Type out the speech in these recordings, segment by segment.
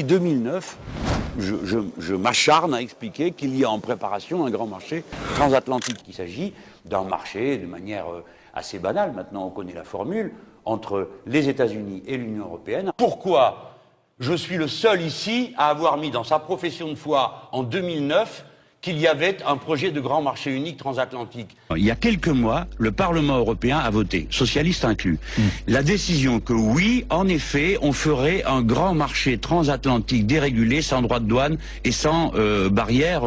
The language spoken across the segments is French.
depuis 2009, je m'acharne à expliquer qu'il y a en préparation un grand marché transatlantique. Il s'agit d'un marché de manière assez banale, maintenant on connaît la formule, entre les États-Unis et l'Union européenne. Pourquoi je suis le seul ici à avoir mis dans sa profession de foi en 2009 qu'il y avait un projet de grand marché unique transatlantique. Il y a quelques mois, le Parlement européen a voté, socialistes inclus, la décision que oui, en effet, on ferait un grand marché transatlantique dérégulé, sans droits de douane et sans barrière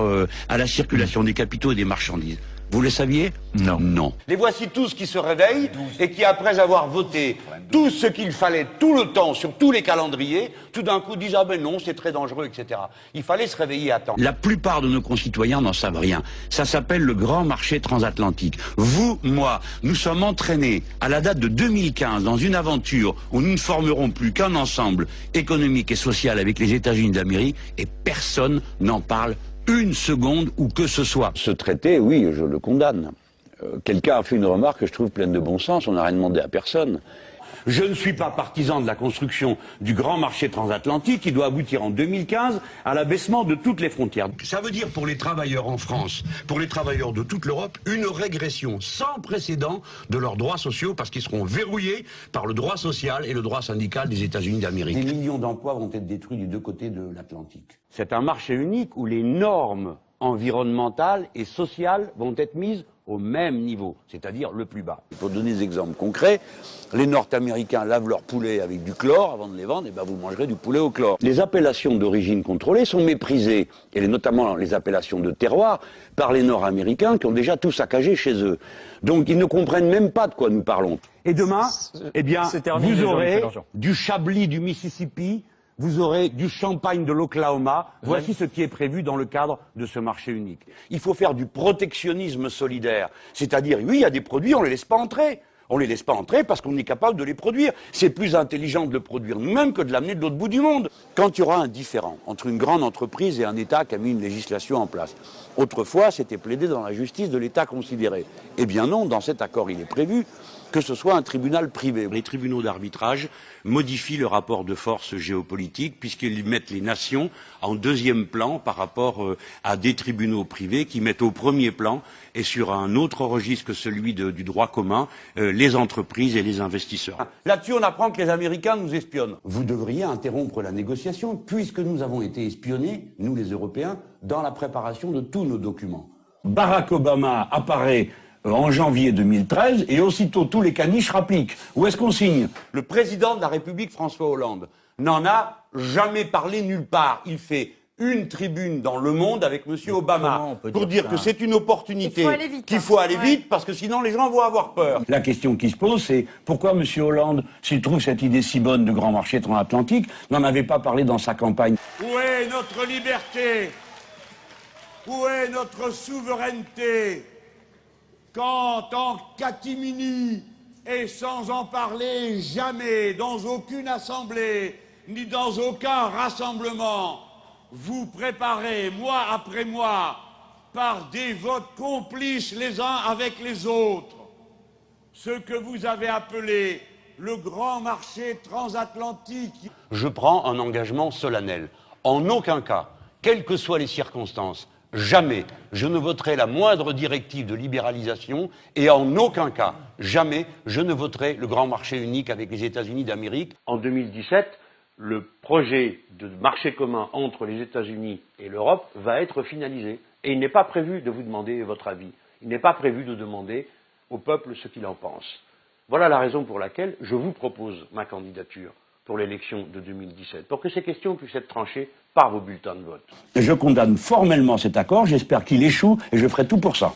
à la circulation des capitaux et des marchandises. Vous le saviez? Non. Non. Les voici tous qui se réveillent et qui, après avoir voté tout ce qu'il fallait tout le temps sur tous les calendriers, tout d'un coup disent « Ah ben non, c'est très dangereux, etc. » Il fallait se réveiller à temps. La plupart de nos concitoyens n'en savent rien. Ça s'appelle le grand marché transatlantique. Vous, moi, nous sommes entraînés à la date de 2015 dans une aventure où nous ne formerons plus qu'un ensemble économique et social avec les États-Unis d'Amérique et personne n'en parle une seconde ou que ce soit. Ce traité, oui, je le condamne. Quelqu'un a fait une remarque que je trouve pleine de bon sens, on n'a rien demandé à personne. Je ne suis pas partisan de la construction du grand marché transatlantique qui doit aboutir en 2015 à l'abaissement de toutes les frontières. Ça veut dire pour les travailleurs en France, pour les travailleurs de toute l'Europe, une régression sans précédent de leurs droits sociaux parce qu'ils seront verrouillés par le droit social et le droit syndical des États-Unis d'Amérique. Des millions d'emplois vont être détruits des deux côtés de l'Atlantique. C'est un marché unique où les normes environnementales et sociales vont être mises au même niveau, c'est-à-dire le plus bas. Pour donner des exemples concrets, les Nord-Américains lavent leurs poulets avec du chlore avant de les vendre, et ben vous mangerez du poulet au chlore. Les appellations d'origine contrôlée sont méprisées, et notamment les appellations de terroir, par les Nord-Américains qui ont déjà tout saccagé chez eux. Donc ils ne comprennent même pas de quoi nous parlons. Et demain, eh bien, vous aurez du Chablis du Mississippi, vous aurez du champagne de l'Oklahoma. Voici ce qui est prévu dans le cadre de ce marché unique. Il faut faire du protectionnisme solidaire. C'est-à-dire, oui, il y a des produits, on ne les laisse pas entrer. On ne les laisse pas entrer parce qu'on est capable de les produire. C'est plus intelligent de le produire nous-mêmes que de l'amener de l'autre bout du monde. Quand il y aura un différend entre une grande entreprise et un État qui a mis une législation en place, autrefois, c'était plaidé dans la justice de l'État considéré. Eh bien non, dans cet accord, il est prévu que ce soit un tribunal privé. Les tribunaux d'arbitrage modifient le rapport de force géopolitique puisqu'ils mettent les nations en deuxième plan par rapport à des tribunaux privés qui mettent au premier plan et sur un autre registre que celui du droit commun les entreprises et les investisseurs. Là-dessus, on apprend que les Américains nous espionnent. Vous devriez interrompre la négociation puisque nous avons été espionnés, nous les Européens, dans la préparation de tous nos documents. Barack Obama apparaît en janvier 2013, et aussitôt tous les caniches rappliquent. Où est-ce qu'on signe? Le président de la République, François Hollande, n'en a jamais parlé nulle part. Il fait une tribune dans Le Monde avec M. Obama pour dire que c'est une opportunité, qu'il faut aller vite, parce que sinon les gens vont avoir peur. La question qui se pose, c'est pourquoi M. Hollande, s'il trouve cette idée si bonne de grand marché transatlantique, n'en avait pas parlé dans sa campagne? Où est notre liberté? Où est notre souveraineté? Quand en catimini, et sans en parler jamais, dans aucune assemblée, ni dans aucun rassemblement, vous préparez, mois après mois, par des votes complices les uns avec les autres, ce que vous avez appelé le grand marché transatlantique. Je prends un engagement solennel. En aucun cas, quelles que soient les circonstances, jamais je ne voterai la moindre directive de libéralisation et en aucun cas, jamais je ne voterai le grand marché unique avec les États-Unis d'Amérique. En 2017, le projet de marché commun entre les États-Unis et l'Europe va être finalisé. Et il n'est pas prévu de vous demander votre avis. Il n'est pas prévu de demander au peuple ce qu'il en pense. Voilà la raison pour laquelle je vous propose ma candidature pour l'élection de 2017, pour que ces questions puissent être tranchées par vos bulletins de vote. Je condamne formellement cet accord, j'espère qu'il échoue et je ferai tout pour ça.